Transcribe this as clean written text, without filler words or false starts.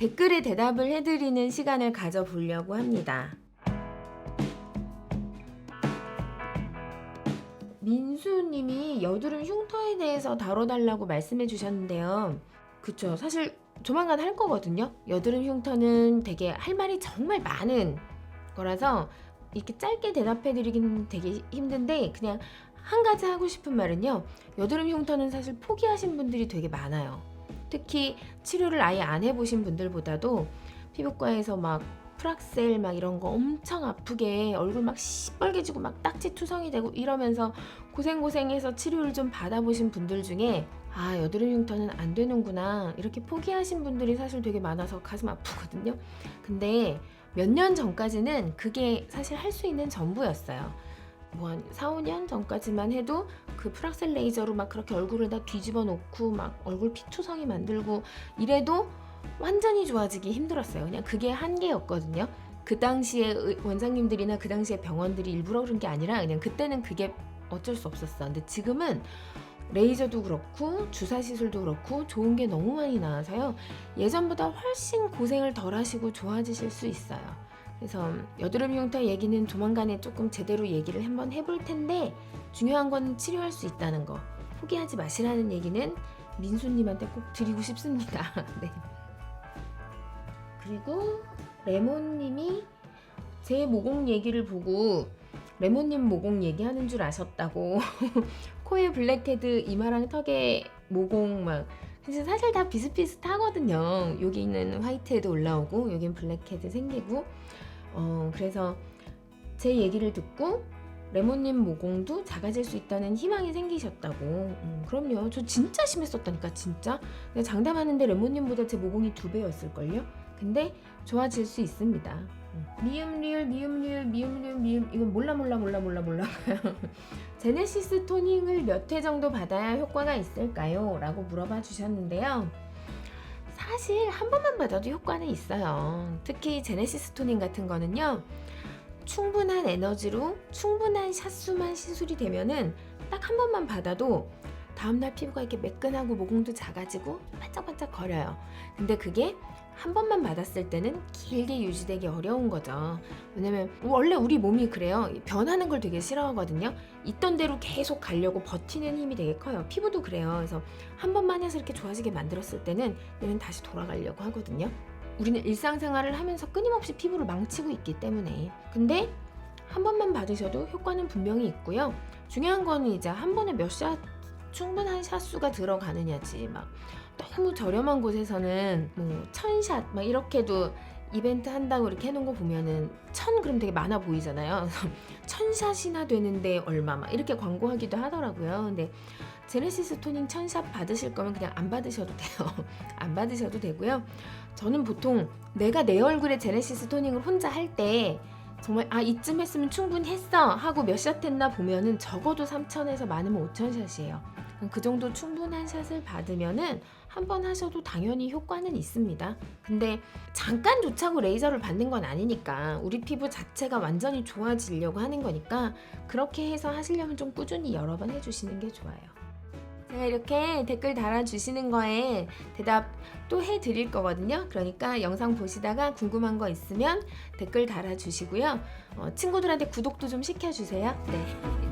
댓글에 대답을 해드리는 시간을 가져보려고 합니다. 민수님이 여드름 흉터에 대해서 다뤄달라고 말씀해 주셨는데요. 그쵸, 사실 조만간 할 거거든요. 여드름 흉터는 되게 할 말이 정말 많은 거라서 이렇게 짧게 대답해 드리긴 되게 힘든데, 그냥 한 가지 하고 싶은 말은요, 여드름 흉터는 사실 포기하신 분들이 되게 많아요. 특히 치료를 아예 안 해보신 분들보다도 피부과에서 막 프락셀 막 이런 거 엄청 아프게 얼굴 막 시뻘개지고 막 딱지 투성이 되고 이러면서 고생해서 치료를 좀 받아보신 분들 중에 아, 여드름 흉터는 안 되는구나 이렇게 포기하신 분들이 사실 되게 많아서 가슴 아프거든요. 근데 몇 년 전까지는 그게 사실 할 수 있는 전부였어요. 뭐 한 4, 5년 전까지만 해도 그 프락셀 레이저로 막 그렇게 얼굴을 다 뒤집어 놓고 막 얼굴 피투성이 만들고 이래도 완전히 좋아지기 힘들었어요. 그냥 그게 한계였거든요. 그 당시에 원장님들이나 그 당시에 병원들이 일부러 그런 게 아니라 그냥 그때는 그게 어쩔 수 없었어. 근데 지금은 레이저도 그렇고 주사 시술도 그렇고 좋은 게 너무 많이 나와서요. 예전보다 훨씬 고생을 덜 하시고 좋아지실 수 있어요. 그래서 여드름 흉터 얘기는 조만간에 조금 제대로 얘기를 한번 해볼 텐데, 중요한 건 치료할 수 있다는 거, 포기하지 마시라는 얘기는 민수님한테 꼭 드리고 싶습니다. 네. 그리고 레몬님이 제 모공 얘기를 보고 레몬님 모공 얘기하는 줄 아셨다고 코에 블랙헤드, 이마랑 턱에 모공 막 사실 다 비슷비슷하거든요. 여기는 화이트헤드 올라오고 여긴 블랙헤드 생기고 그래서 제 얘기를 듣고 레몬님 모공도 작아질 수 있다는 희망이 생기셨다고. 그럼요. 저 진짜 심했었다니까, 진짜. 내가 장담하는데 레몬님보다 제 모공이 2배였을걸요? 근데 좋아질 수 있습니다. 미음 이건 몰라. 제네시스 토닝을 몇 회 정도 받아야 효과가 있을까요? 라고 물어봐 주셨는데요. 사실 한 번만 받아도 효과는 있어요. 특히 제네시스 토닝 같은 거는요, 충분한 에너지로 충분한 샷수만 시술이 되면은 딱 한 번만 받아도 다음날 피부가 이렇게 매끈하고 모공도 작아지고 반짝반짝 거려요. 근데 그게 한 번만 받았을 때는 길게 유지되기 어려운 거죠. 왜냐면 원래 우리 몸이 그래요. 변하는 걸 되게 싫어하거든요. 있던 대로 계속 가려고 버티는 힘이 되게 커요. 피부도 그래요. 그래서 한 번만 해서 이렇게 좋아지게 만들었을 때는 얘는 다시 돌아가려고 하거든요. 우리는 일상생활을 하면서 끊임없이 피부를 망치고 있기 때문에. 근데 한 번만 받으셔도 효과는 분명히 있고요. 중요한 거는 이제 한 번에 몇 샷, 충분한 샷수가 들어가느냐지. 막 너무 저렴한 곳에서는 뭐 1000샷 막 이렇게도 이벤트 한다고 이렇게 해놓은 거 보면은 1000 그럼 되게 많아 보이잖아요. 1000샷이나 되는데 얼마 막 이렇게 광고하기도 하더라고요. 근데 제네시스 토닝 1000샷 받으실 거면 그냥 안 받으셔도 돼요. 안 받으셔도 되고요. 저는 보통 내가 내 얼굴에 제네시스 토닝을 혼자 할 때 정말 이쯤 했으면 충분히 했어 하고 몇 샷 했나 보면은 적어도 3000에서 많으면 5000샷이에요. 그 정도 충분한 샷을 받으면은 한 번 하셔도 당연히 효과는 있습니다. 근데 잠깐 좋자고 레이저를 받는 건 아니니까, 우리 피부 자체가 완전히 좋아지려고 하는 거니까 그렇게 해서 하시려면 좀 꾸준히 여러 번 해주시는 게 좋아요. 제가 이렇게 댓글 달아주시는 거에 대답 또 해드릴 거거든요. 그러니까 영상 보시다가 궁금한 거 있으면 댓글 달아주시고요. 친구들한테 구독도 좀 시켜주세요. 네.